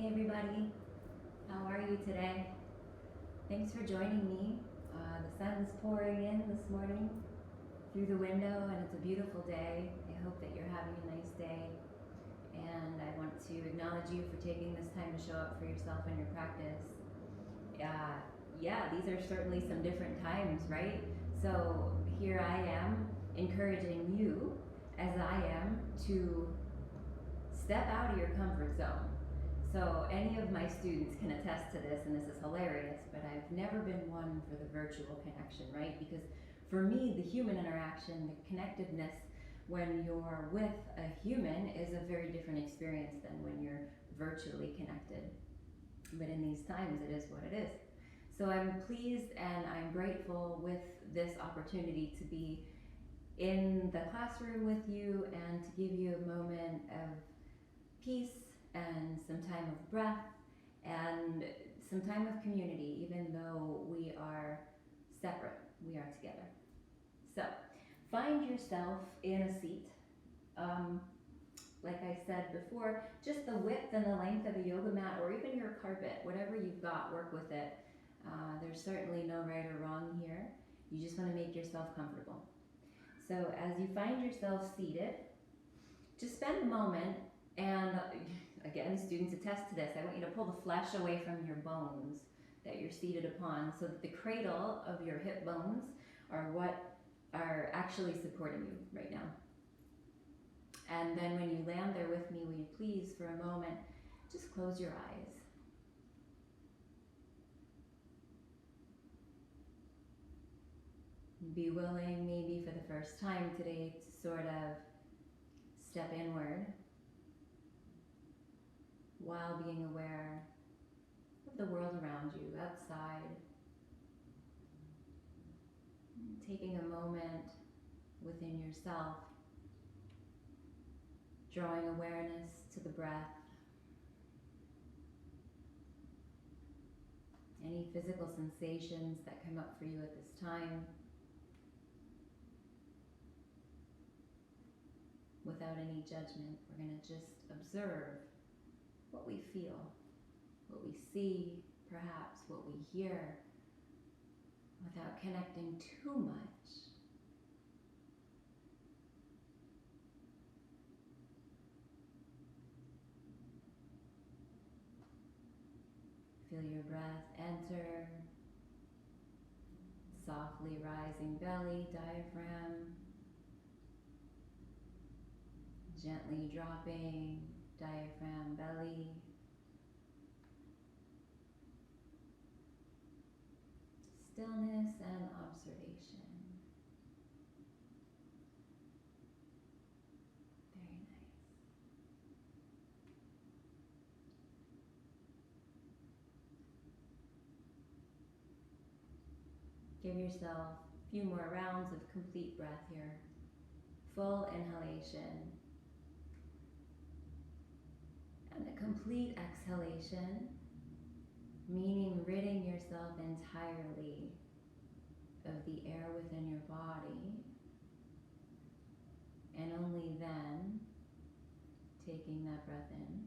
Hey everybody, how are you today? Thanks for joining me. The sun's pouring in this morning through the window and it's a beautiful day. I hope that you're having a nice day, and I want to acknowledge you for taking this time to show up for yourself and your practice. Yeah, these are certainly some different times, right? So here I am encouraging you, as I am, to step out of your comfort zone. So any of my students can attest to this, and this is hilarious, but I've never been one for the virtual connection, right? Because for me, the human interaction, the connectedness when you're with a human is a very different experience than when you're virtually connected. But in these times, it is what it is. So I'm pleased and I'm grateful with this opportunity to be in the classroom with you and to give you a moment of peace and some time of breath and some time of community, even though we are separate, we are together. So find yourself in a seat. Like I said before, just the width and the length of a yoga mat or even your carpet, whatever you've got, work with it. There's certainly no right or wrong here. You just want to make yourself comfortable. So as you find yourself seated, just spend a moment, and again, students attest to this. I want you to pull the flesh away from your bones that you're seated upon so that the cradle of your hip bones are what are actually supporting you right now. And then when you land there with me, will you please, for a moment, just close your eyes. Be willing, maybe for the first time today, to sort of step inward while being aware of the world around you, outside. Taking a moment within yourself, drawing awareness to the breath, any physical sensations that come up for you at this time, without any judgment. We're going to just observe what we feel, what we see, perhaps what we hear, without connecting too much. Feel your breath enter, softly rising belly, diaphragm, gently dropping, diaphragm, belly. Stillness and observation. Very nice. Give yourself a few more rounds of complete breath here. Full inhalation and a complete exhalation, meaning ridding yourself entirely of the air within your body, and only then taking that breath in.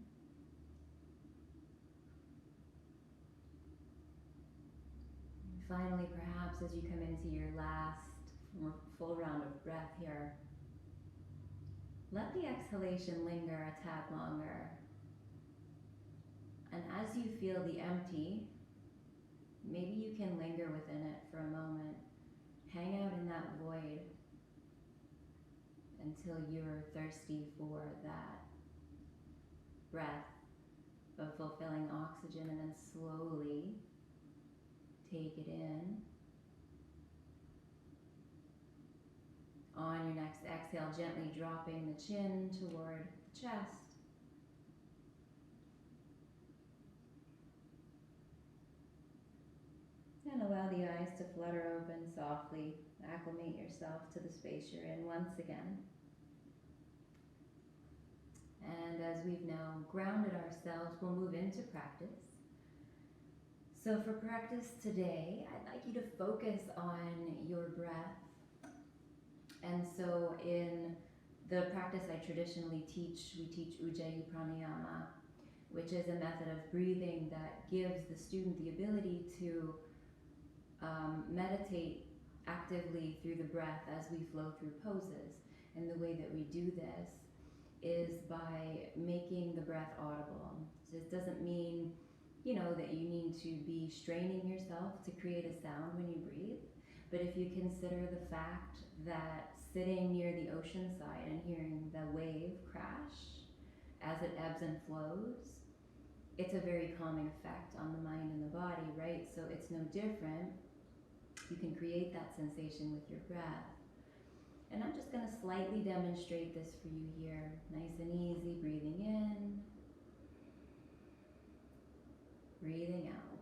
And finally, perhaps as you come into your last full round of breath here, let the exhalation linger a tad longer. And as you feel the empty, maybe you can linger within it for a moment. Hang out in that void until you're thirsty for that breath of fulfilling oxygen, and then slowly take it in. On your next exhale, gently dropping the chin toward the chest. And allow the eyes to flutter open softly. Acclimate yourself to the space you're in once again. And as we've now grounded ourselves, we'll move into practice. So for practice today, I'd like you to focus on your breath. And so in the practice I traditionally teach, we teach Ujjayi Pranayama, which is a method of breathing that gives the student the ability to meditate actively through the breath as we flow through poses. And the way that we do this is by making the breath audible. So this doesn't mean, that you need to be straining yourself to create a sound when you breathe. But if you consider the fact that sitting near the ocean side and hearing the wave crash as it ebbs and flows, it's a very calming effect on the mind and the body, right? So it's no different. You can create that sensation with your breath. And I'm just going to slightly demonstrate this for you here. Nice and easy, breathing in, breathing out.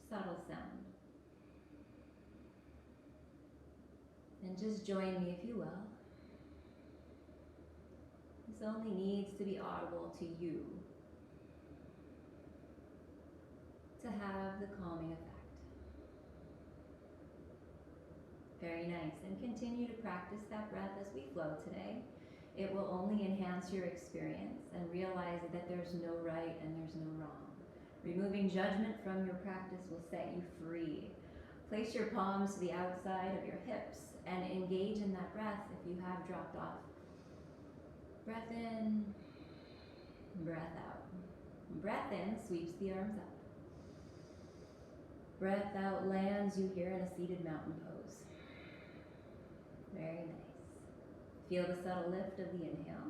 Subtle sound. And just join me if you will. This only needs to be audible to you to have the calming effect. Very nice. And continue to practice that breath as we flow today. It will only enhance your experience, and realize that there's no right and there's no wrong. Removing judgment from your practice will set you free. Place your palms to the outside of your hips and engage in that breath if you have dropped off. Breath in, breath out. Breath in sweeps the arms up. Breath out lands you here in a seated mountain pose. Very nice. Feel the subtle lift of the inhale.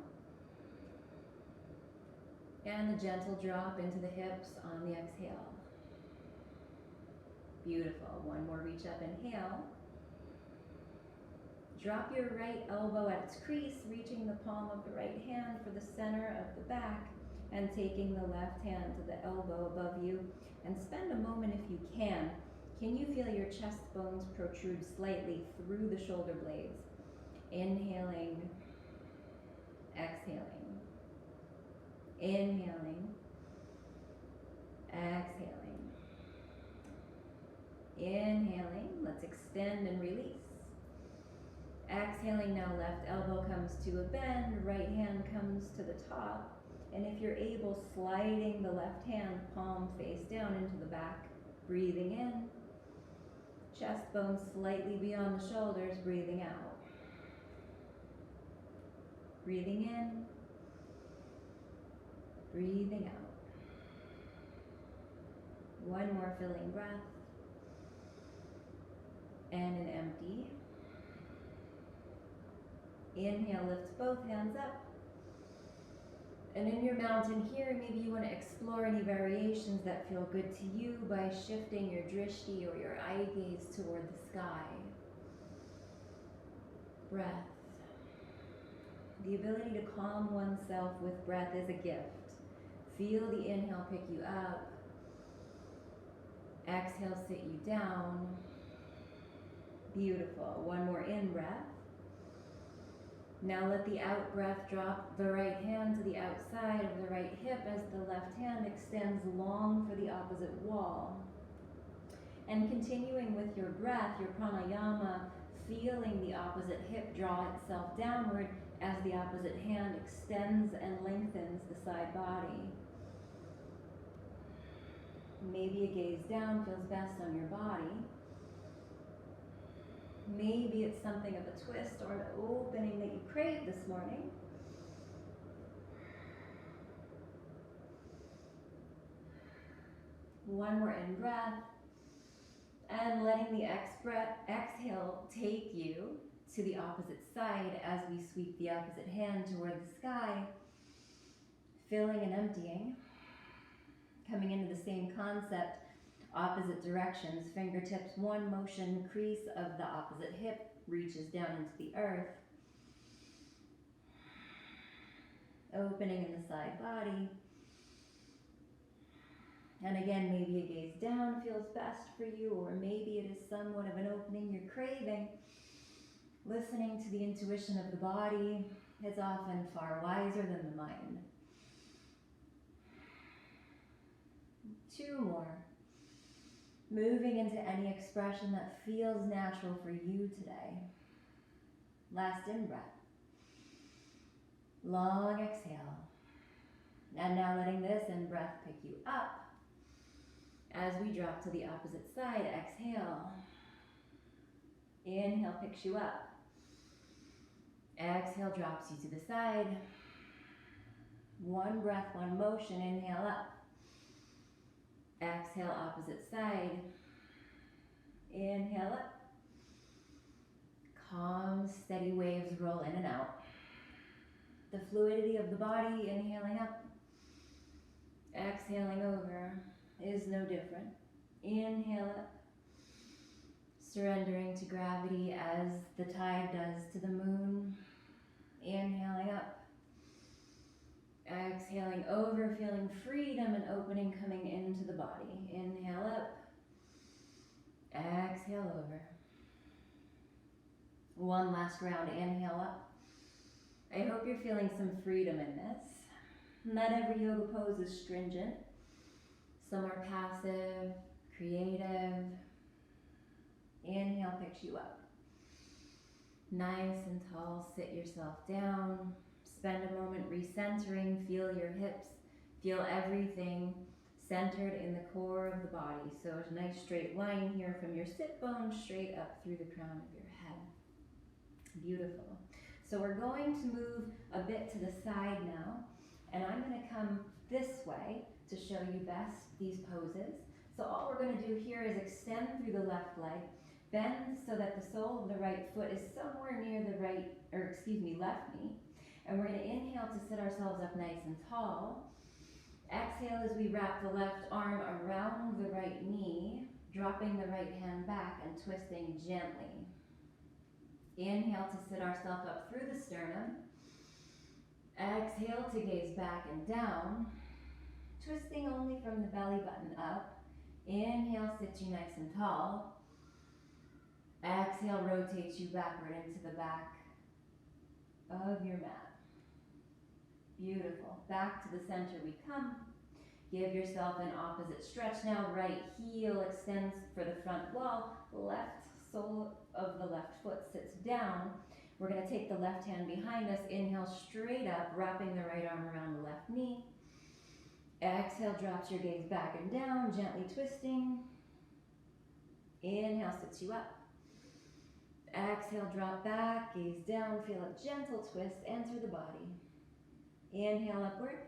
And a gentle drop into the hips on the exhale. Beautiful. One more reach up, inhale. Drop your right elbow at its crease, reaching the palm of the right hand for the center of the back, and taking the left hand to the elbow above you. And spend a moment, if you can you feel your chest bones protrude slightly through the shoulder blades? Inhaling, exhaling. Inhaling, exhaling. Inhaling, let's extend and release. Exhaling, now left elbow comes to a bend, right hand comes to the top. And if you're able, sliding the left hand palm face down into the back, breathing in. Chest bones slightly beyond the shoulders, breathing out. Breathing in, breathing out. One more filling breath. And an empty. Inhale, lifts both hands up. And in your mountain here, maybe you want to explore any variations that feel good to you by shifting your drishti or your eye gaze toward the sky. Breath. The ability to calm oneself with breath is a gift. Feel the inhale pick you up. Exhale, sit you down. Beautiful. One more in breath. Now let the out breath drop the right hand to the outside of the right hip as the left hand extends long for the opposite wall. And continuing with your breath, your pranayama, feeling the opposite hip draw itself downward as the opposite hand extends and lengthens the side body. Maybe a gaze down feels best on your body. Maybe it's something of a twist or an opening that you crave this morning. One more in breath. And letting the exhale take you to the opposite side as we sweep the opposite hand toward the sky. Filling and emptying. Coming into the same concept. Opposite directions, fingertips, one motion, crease of the opposite hip reaches down into the earth. Opening in the side body. And again, maybe a gaze down feels best for you, or maybe it is somewhat of an opening you're craving. Listening to the intuition of the body is often far wiser than the mind. Two more. Moving into any expression that feels natural for you today. Last in breath. Long exhale. And now letting this in-breath pick you up. As we drop to the opposite side, exhale. Inhale picks you up. Exhale drops you to the side. One breath, one motion. Inhale up. Exhale opposite side. Inhale up. Calm, steady waves roll in and out. The fluidity of the body, inhaling up. Exhaling over is no different. Inhale up. Surrendering to gravity as the tide does to the moon. Inhaling up. Exhaling over, feeling freedom and opening coming into the body. Inhale up. Exhale over. One last round, inhale up. I hope you're feeling some freedom in this. Not every yoga pose is stringent. Some are passive, creative. Inhale picks you up. Nice and tall, sit yourself down. Spend a moment recentering, feel your hips, feel everything centered in the core of the body. So a nice straight line here from your sit bones straight up through the crown of your head. Beautiful. So we're going to move a bit to the side now, and I'm going to come this way to show you best these poses. So all we're going to do here is extend through the left leg, bend so that the sole of the right foot is somewhere near the left knee. And we're going to inhale to sit ourselves up nice and tall. Exhale as we wrap the left arm around the right knee, dropping the right hand back and twisting gently. Inhale to sit ourselves up through the sternum. Exhale to gaze back and down, twisting only from the belly button up. Inhale, sits you nice and tall. Exhale, rotates you backward into the back of your mat. Beautiful. Back to the center we come. Give yourself an opposite stretch now. Right heel extends for the front wall. Left sole of the left foot sits down. We're going to take the left hand behind us. Inhale straight up, wrapping the right arm around the left knee. Exhale, drops your gaze back and down, gently twisting. Inhale, sits you up. Exhale, drop back, gaze down, feel a gentle twist, enter the body. Inhale, upward.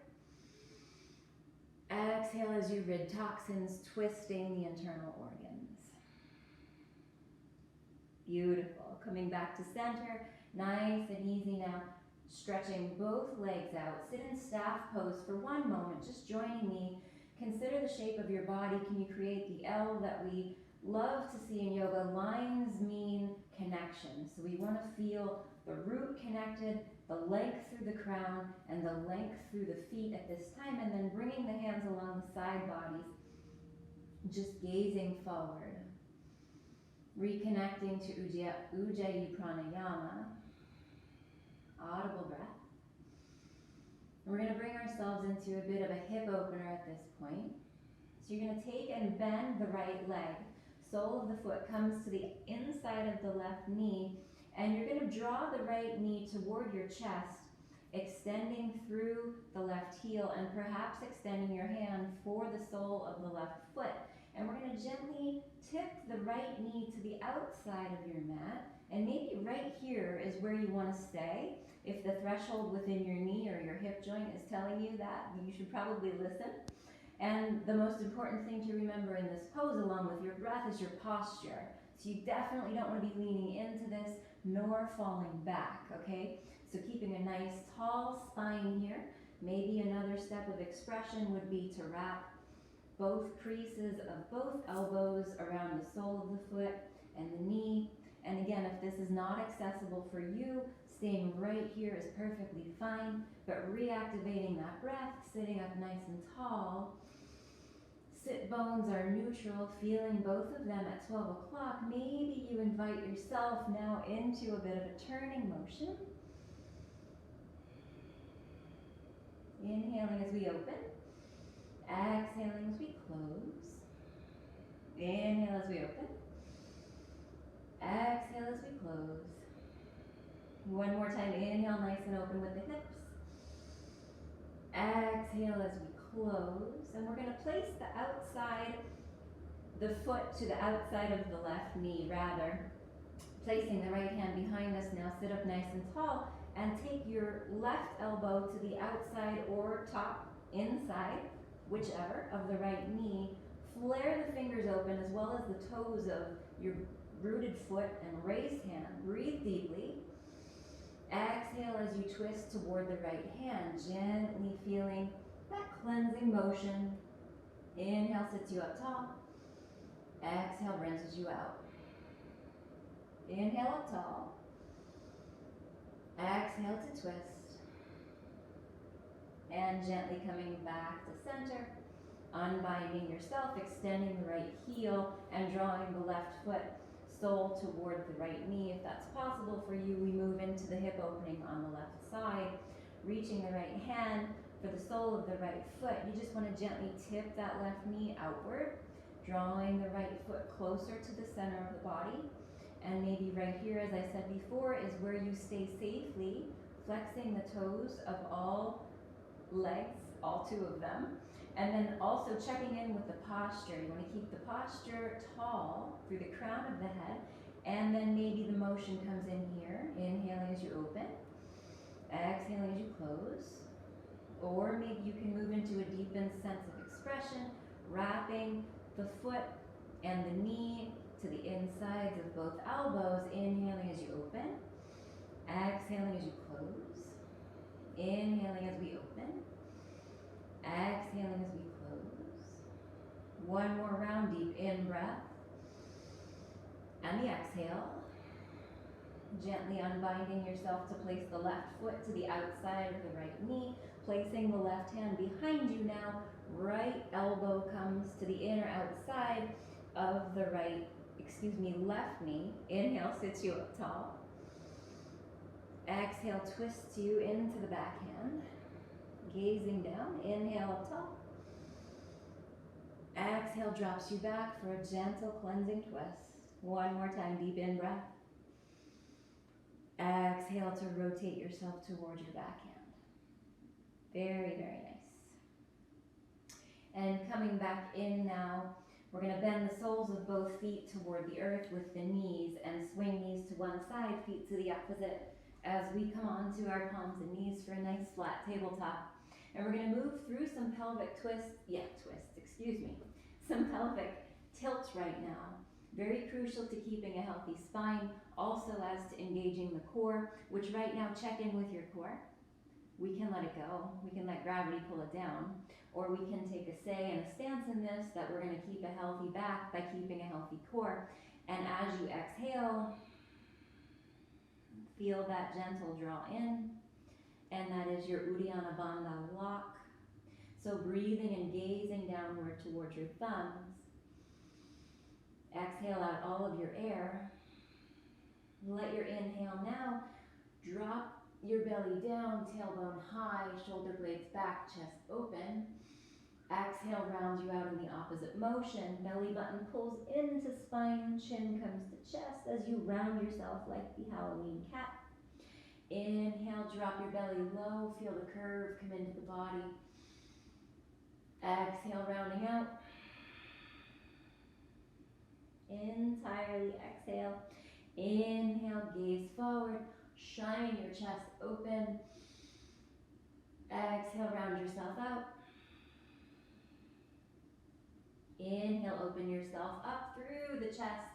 Exhale as you rid toxins, twisting the internal organs. Beautiful. Coming back to center, nice and easy now. Stretching both legs out. Sit in staff pose for one moment, just joining me. Consider the shape of your body. Can you create the L that we love to see in yoga? Lines mean connection. So we want to feel the root connected, the length through the crown, and the length through the feet at this time, and then bringing the hands along the side bodies, just gazing forward. Reconnecting to Ujjayi Pranayama. Audible breath. We're going to bring ourselves into a bit of a hip opener at this point. So you're going to take and bend the right leg. Sole of the foot comes to the inside of the left knee, and you're going to draw the right knee toward your chest, extending through the left heel and perhaps extending your hand for the sole of the left foot. And we're going to gently tip the right knee to the outside of your mat, and maybe right here is where you want to stay. If the threshold within your knee or your hip joint is telling you that, you should probably listen. And the most important thing to remember in this pose, along with your breath, is your posture. So you definitely don't want to be leaning into this nor falling back, okay? So keeping a nice tall spine here. Maybe another step of expression would be to wrap both creases of both elbows around the sole of the foot and the knee. And again, if this is not accessible for you, staying right here is perfectly fine, but reactivating that breath, sitting up nice and tall. Sit bones are neutral, feeling both of them at 12 o'clock. Maybe you invite yourself now into a bit of a turning motion. Inhaling as we open. Exhaling as we close. Inhale as we open. Exhale as we close. One more time, inhale nice and open with the hips. Exhale as we close, and we're going to place the foot to the outside of the left knee rather. Placing the right hand behind us now, sit up nice and tall, and take your left elbow to the outside or top, inside, whichever, of the right knee. Flare the fingers open as well as the toes of your rooted foot and raised hand. Breathe deeply. Exhale as you twist toward the right hand, gently feeling that cleansing motion. Inhale sits you up tall. Exhale rinses you out. Inhale up tall. Exhale to twist. And gently coming back to center. Unbinding yourself, extending the right heel and drawing the left foot sole toward the right knee. If that's possible for you, we move into the hip opening on the left side. Reaching the right hand for the sole of the right foot. You just want to gently tip that left knee outward. Drawing the right foot closer to the center of the body. And maybe right here, as I said before, is where you stay safely, flexing the toes of all legs, all two of them. And then also checking in with the posture. You want to keep the posture tall through the crown of the head. And then maybe the motion comes in here, inhaling as you open, exhaling as you close. Or maybe you can move into a deepened sense of expression, wrapping the foot and the knee to the insides of both elbows, inhaling as you open, exhaling as you close, inhaling as we open, exhaling as we close. One more round, deep in breath, and the exhale. Gently unbinding yourself to place the left foot to the outside of the right knee, placing the left hand behind you now. Right elbow comes to the inner outside of the left knee. Inhale, sits you up tall. Exhale, twists you into the backhand. Gazing down, inhale up tall. Exhale, drops you back for a gentle cleansing twist. One more time, deep in breath. Exhale to rotate yourself towards your backhand. Very, very nice. And coming back in now, we're going to bend the soles of both feet toward the earth with the knees and swing knees to one side, feet to the opposite as we come onto our palms and knees for a nice flat tabletop. And we're going to move through some pelvic some pelvic tilts right now. Very crucial to keeping a healthy spine, also as to engaging the core, which right now check in with your core. We can let it go. We can let gravity pull it down. Or we can take a say and a stance in this that we're going to keep a healthy back by keeping a healthy core. And as you exhale, feel that gentle draw in. And that is your Uddiyana Bandha lock. So breathing and gazing downward towards your thumbs. Exhale out all of your air. Let your inhale now drop your belly down, tailbone high, shoulder blades back, chest open. Exhale, round you out in the opposite motion. Belly button pulls into spine, chin comes to chest as you round yourself like the Halloween cat. Inhale, drop your belly low, feel the curve come into the body. Exhale, rounding out. Entirely exhale. Inhale, gaze forward, shine your chest open. Exhale, round yourself out. Inhale, open yourself up through the chest,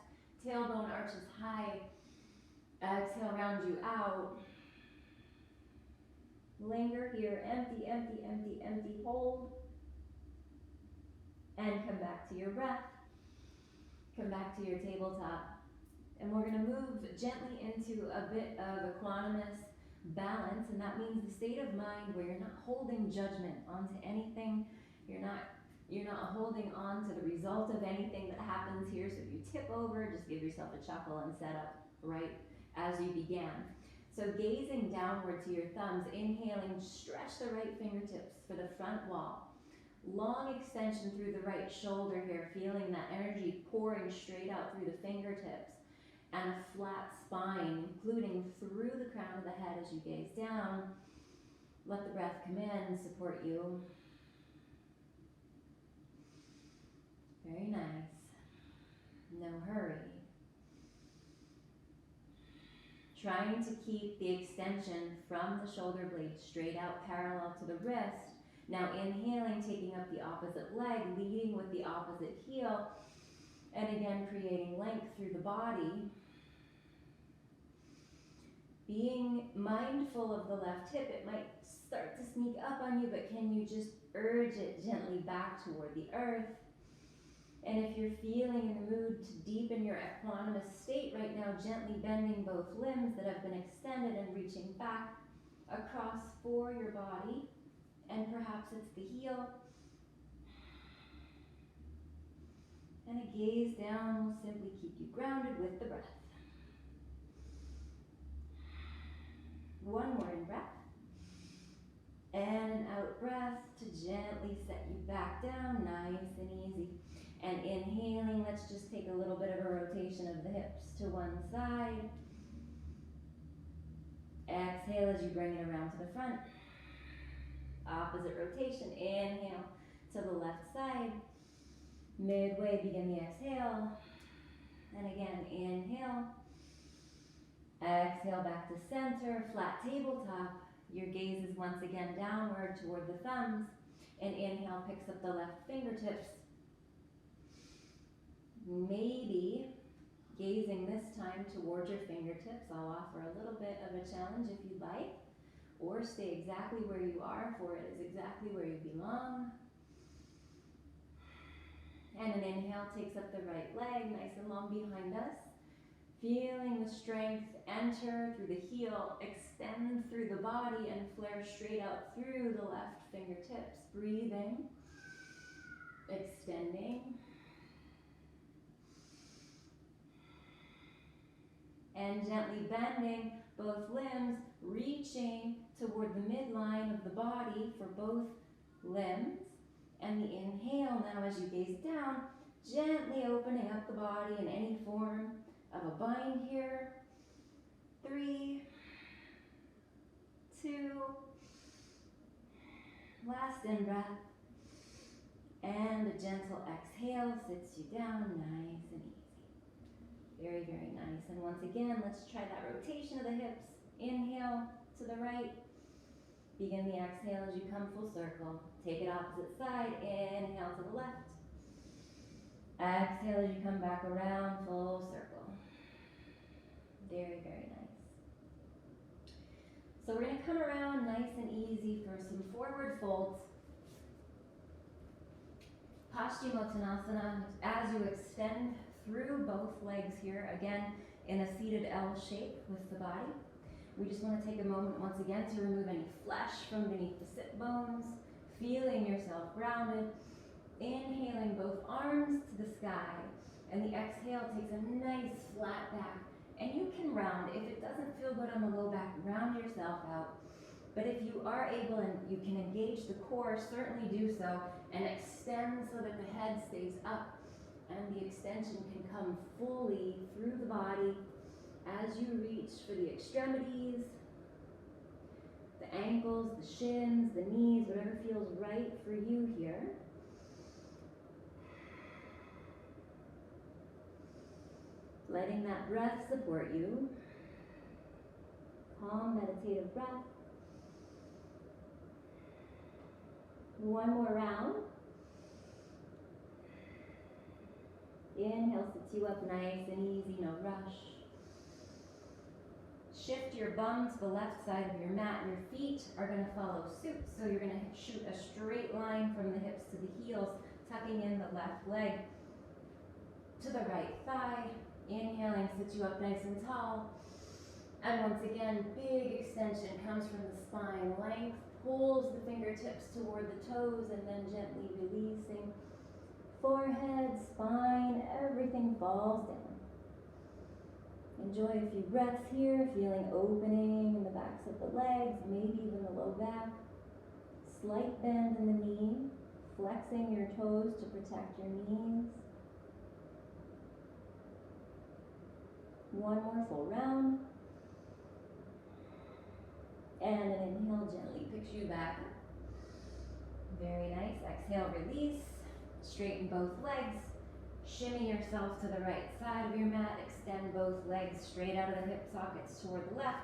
tailbone arches high. Exhale, round you out. Linger here, empty, empty, empty, empty, hold. And come back to your breath. Come back to your tabletop. And we're going to move gently into a bit of equanimous balance, and that means the state of mind where you're not holding judgment onto anything. You're not holding on to the result of anything that happens here. So if you tip over, just give yourself a chuckle and set up right as you began. So gazing downward to your thumbs, inhaling, stretch the right fingertips for the front wall. Long extension through the right shoulder here, feeling that energy pouring straight out through the fingertips. And a flat spine, including through the crown of the head as you gaze down. Let the breath come in and support you. Very nice. No hurry. Trying to keep the extension from the shoulder blade straight out parallel to the wrist. Now inhaling, taking up the opposite leg, leading with the opposite heel, and again creating length through the body. Being mindful of the left hip, it might start to sneak up on you, but can you just urge it gently back toward the earth? And if you're feeling in the mood to deepen your equanimous state right now, gently bending both limbs that have been extended and reaching back across for your body. And perhaps it's the heel. And a gaze down will simply keep you grounded with the breath. One more in breath. And an out breath to gently set you back down, nice and easy. And inhaling, let's just take a little bit of a rotation of the hips to one side. Exhale as you bring it around to the front. Opposite rotation, inhale to the left side. Midway, begin the exhale. And again, inhale. Exhale back to center, flat tabletop. Your gaze is once again downward toward the thumbs. And inhale picks up the left fingertips. Maybe gazing this time towards your fingertips. I'll offer a little bit of a challenge if you'd like. Or stay exactly where you are, for it is exactly where you belong. And an inhale takes up the right leg, nice and long behind us. Feeling the strength enter through the heel, extend through the body, and flare straight out through the left fingertips. Breathing, extending. And gently bending both limbs, reaching toward the midline of the body for both limbs. And the inhale now as you gaze down, gently opening up the body in any form of a bind here. 3, 2, last in breath. And a gentle exhale sits you down, nice and easy. Very, very nice. And once again, let's try that rotation of the hips. Inhale to the right. Begin the exhale as you come full circle. Take it opposite side. Inhale to the left. Exhale as you come back around, full circle. Very, very nice. So we're going to come around nice and easy for some forward folds. Paschimottanasana, as you extend through both legs here, again in a seated L shape with the body. We just want to take a moment once again to remove any flesh from beneath the sit bones, feeling yourself grounded, inhaling both arms to the sky, and the exhale takes a nice flat back. And you can round. If it doesn't feel good on the low back, round yourself out. But if you are able and you can engage the core, certainly do so, and extend so that the head stays up and the extension can come fully through the body as you reach for the extremities, the ankles, the shins, the knees, whatever feels right for you here. Letting that breath support you. Calm, meditative breath. One more round. Inhale sits you up nice and easy, no rush. Shift your bum to the left side of your mat, and your feet are going to follow suit. So you're going to shoot a straight line from the hips to the heels, tucking in the left leg to the right thigh. Inhaling sits you up nice and tall. And once again, big extension comes from the spine. Length pulls the fingertips toward the toes, and then gently releasing. Forehead, spine, everything falls down. Enjoy a few breaths here, feeling opening in the backs of the legs, maybe even the low back. Slight bend in the knee, flexing your toes to protect your knees. One more full round. And an inhale, gently Picks you back. Very nice. Exhale, release. Straighten both legs. Shimmy yourself to the right side of your mat. Extend both legs straight out of the hip sockets toward the left.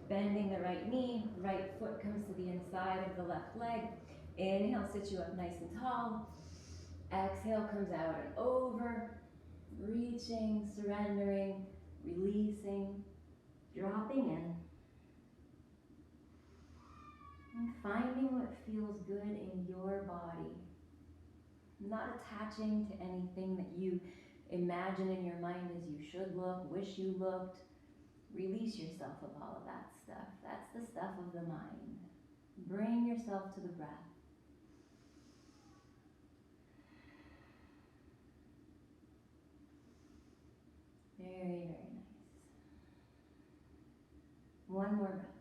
Bending the right knee. Right foot comes to the inside of the left leg. Inhale, sit you up nice and tall. Exhale comes out and over. Reaching, surrendering, releasing, dropping in. And finding what feels good in your body. Not attaching to anything that you imagine in your mind as you should look, wish you looked. Release yourself of all of that stuff. That's the stuff of the mind. Bring yourself to the breath. Very, very nice. One more breath.